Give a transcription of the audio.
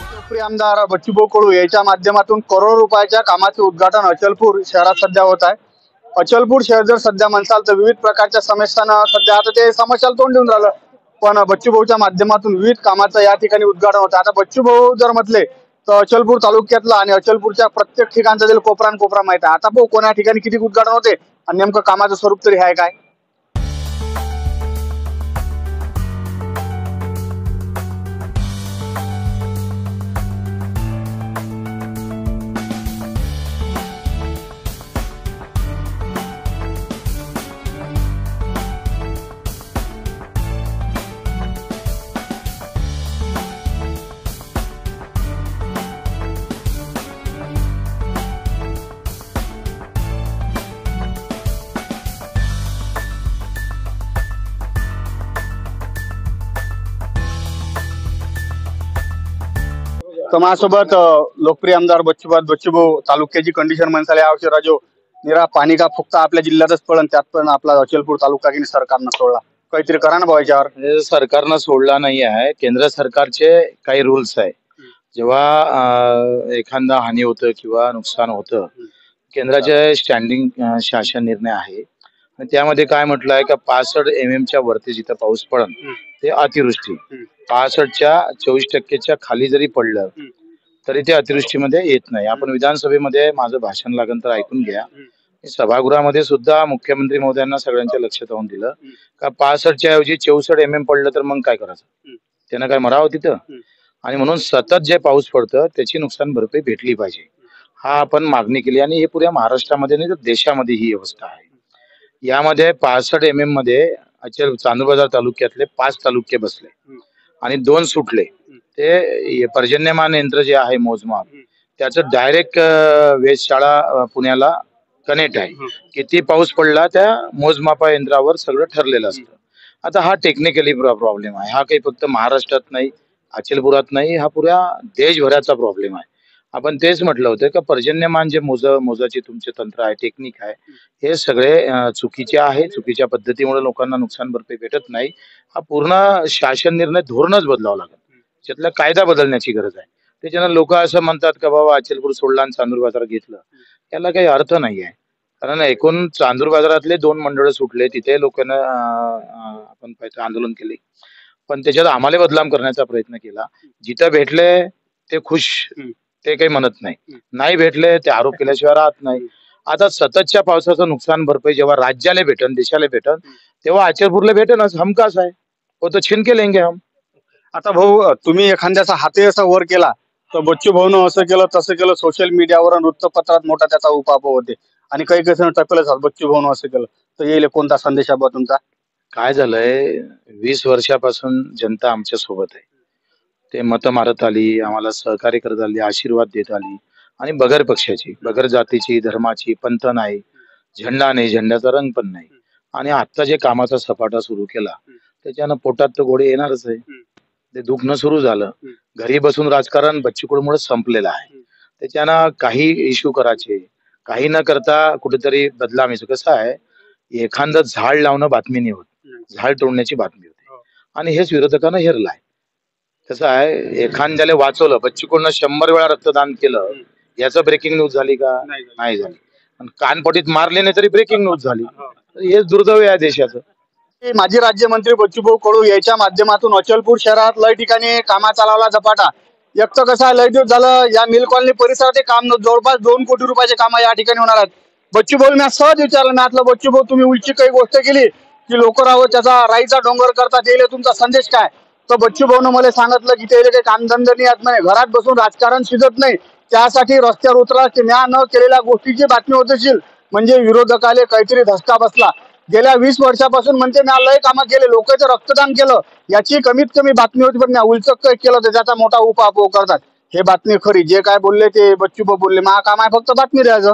लोकप्रिय आमदार बच्चूभाऊ कडू यांच्या माध्यमातून करोड रुपयाच्या कामाचे उद्घाटन अचलपूर शहरात सध्या होत आहे। अचलपूर शहर जर सध्या म्हणसाल तर विविध प्रकारच्या समस्यांना सध्या आता ते समस्याला तोंड देऊन राहिलं, पण बच्चूभाऊच्या माध्यमातून विविध कामाचं या ठिकाणी उद्घाटन होतं। आता बच्चूभाऊ जर म्हटले तर अचलपूर तालुक्यातला आणि अचलपूरच्या प्रत्येक ठिकाणचा जर कोपरा माहित आहे। आता कोणा ठिकाणी किती उद्घाटन होते आणि नेमकं कामाचं स्वरूप तरी आहे काय? तर माझ्यासोबत लोकप्रिय आमदार बच्चूभाऊ तालुक्याची कंडिशन म्हणसाल या वर्षी राजो निरा पाणी का फक्त आपल्या जिल्ह्यातच पडन, त्यात पण आपला अचलपूर तालुका की सरकारनं सोडला, काहीतरी करा ना भाऊ याच्यावर। सरकारनं सोडला नाही आहे, केंद्र सरकारचे काही रूल्स आहे। जेव्हा एखादा हानी होतं किंवा नुकसान होतं, केंद्राचे स्टँडिंग शासन निर्णय आहे, त्यामध्ये काय म्हटलं आहे का 65 mm च्या वरती जिथं पाऊस पडन ते अतिवृष्टी, 65च्या 24% खाली जरी पडलं तरी ते अतिवृष्टीमध्ये येत नाही। आपण विधानसभेमध्ये माझं भाषण लागन तर ऐकून घ्या। सभागृहामध्ये सुद्धा मुख्यमंत्री महोदयांना सगळ्यांच्या लक्षात आणून दिलं का 65च्या ऐवजी 64 mm पडलं तर मग काय करायचं, त्यानं काय मरावं तिथं। आणि म्हणून सतत जे पाऊस पडतं त्याची नुकसान भरपाई भेटली पाहिजे, हा आपण मागणी केली। आणि हे पुऱ्या महाराष्ट्रामध्ये नाही तर देशामध्ये ही अवस्था आहे। यामध्ये 65 mm मध्ये चांदूर बाजार तालुक्यातले 5 तालुके बसले आणि 2 सुटले। ते पर्जन्यमान यंत्र जे आहे मोजमाप त्याचं डायरेक्ट वेधशाळा पुण्याला कनेक्ट आहे, किती पाऊस पडला त्या मोजमापा यंत्रावर सगळं ठरलेलं असतं। आता हा टेक्निकली प्रॉब्लेम आहे, हा काही फक्त महाराष्ट्रात नाही अचलपुरात नाही, हा पुऱ्या देशभराचा प्रॉब्लेम आहे। आपण तेच म्हटलं होतं का पर्जन्यमान जे मोजाचे तुमचे तंत्र आहे, टेक्निक आहे, हे सगळे चुकीचे आहे। चुकीच्या पद्धतीमुळे लोकांना नुकसान भरपाई भेटत नाही। हा पूर्ण शासन निर्णय धोरणच बदलावं लागेल, त्यातला कायदा बदलण्याची गरज आहे। त्याच्यानं लोक असं म्हणतात का बाबा अचलपूर सोडला आणि चांदूर बाजार घेतलं, याला काही अर्थ नाही आहे। कारण एकूण चांदूर बाजारातले 2 मंडळ सुटले, तिथे लोकांना आपण आंदोलन केले, पण त्याच्यात आम्हाला बदनाम करण्याचा प्रयत्न केला। जिथं भेटले ते खुश, ते काही म्हणत नाही भेटले ते आरोप केल्याशिवाय राहत नाही। आता सततच्या पावसाचं नुकसान भरपाई जेव्हा राज्याला भेटन, देशाला भेटन, तेव्हा अचलपूरला भेटनच, हमखास आहे, वो तो छीन के लेंगे हम। आता भाऊ तुम्ही एखाद्याचा हाती असा वर केला तर बच्चू भाऊनं असं केलं तसं केलं, सोशल मीडियावर वृत्तपत्रात मोठा त्याचा उपाप होते आणि काही जण टपलेच बच्चू भाऊनं असं केलं, तर येईल कोणता संदेश आहे तुमचा? काय झालंय, 20 वर्षापासून जनता आमच्या सोबत आहे। ते मतं मारत आली, आम्हाला सहकार्य करत आली, आशीर्वाद देत आली, आणि बगर पक्षाची, बगर जातीची, धर्माची, पंथ नाही, झेंडा नाही, झेंड्याचा रंग पण नाही। आणि आता जे कामाचा सपाटा सुरू केला त्याच्यानं पोटात तर गोळे येणारच आहे। ते दुखणं सुरू झालं, घरी बसून राजकारण बच्चू कडूमुळे संपलेलं आहे। त्याच्यानं काही इश्यू करायचे, काही न करता कुठेतरी बदलामीचं कसं आहे, एखादं झाड लावणं बातमी नाही होत, झाड तोडण्याची बातमी होते, आणि हेच विरोधकांना हेरलं आहे। कसं आहे, एखाद्याला वाचवलं, बच्चू कडूनं 100 वेळा रक्तदान केलं, याचं ब्रेकिंग न्यूज झाली का? नाही झाली। कानपटीत मारले नाही तरी ब्रेकिंग न्यूज झाली, हेच दुर्दैव आहे देशाचं। माजी राज्यमंत्री बच्चूभाऊ कडू याच्या माध्यमातून अचलपूर शहरात लय ठिकाणी कामा चालवला झपाटा। एक तर कसं आहे, लय दिवस झालं या मिल कॉलनी परिसरात काम जवळपास 2 कोटी रुपयाचे काम या ठिकाणी होणार आहेत। बच्चूभाऊ मी सहज विचारलं, मी म्हटलं बच्चूभाऊ तुम्ही उलची काही गोष्ट केली की लोक राहू त्याचा राईचा डोंगर करतात, येईल तुमचा संदेश काय? तर बच्चूभाऊनं मला सांगितलं की ते काही कामधंदे नाही आहेत म्हणे, घरात बसून राजकारण शिजत नाही, त्यासाठी रस्त्यावर उतरा की म्या न केलेल्या गोष्टीची बातमी होत असेल म्हणजे विरोधकाले काहीतरी धसका बसला। गेल्या 20 वर्षापासून म्हणते मी लय कामं केले, लोकांचं रक्तदान केलं, याची कमीत कमी बातमी होती, पण उलचक केलं तर त्याचा मोठा उपापोह करतात। हे बातमी खरी, जे काय बोलले ते बच्चूभाऊ बोलले, मा काम आहे फक्त बातमी द्यायचं।